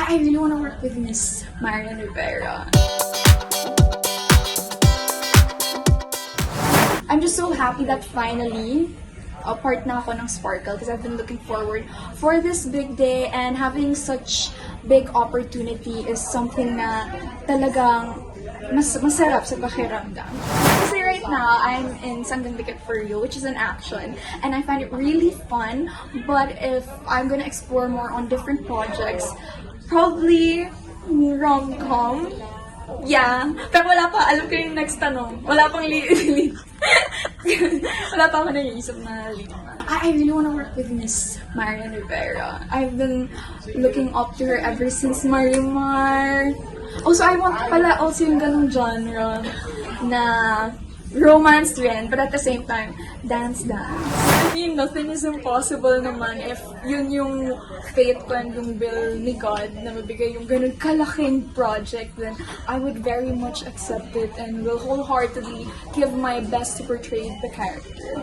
I really want to work with Miss Marian Rivera. I'm just so happy that finally, part na ako ng Sparkle because I've been looking forward for this big day, and having such big opportunity is something na talagang masarap sa pakiramdam. Kasi right now, I'm in Sanggang Dikit for You, which is an action, and I find it really fun. But if I'm gonna explore more on different projects, probably rom-com. Yeah, pero wala pa, alam ko yung next tanong. Wala pang lead. Wala pa ako naiisip na lead. I really want to work with Miss Marian Rivera. I've been looking up to her ever since Marimar. Also, I want pala also yung ganong genre na romance rin, but at the same time, dance. I mean, nothing is impossible naman if yun yung fate ko and yung will ni God na mabigay yung ganun kalaking project, then I would very much accept it and will wholeheartedly give my best to portray the character.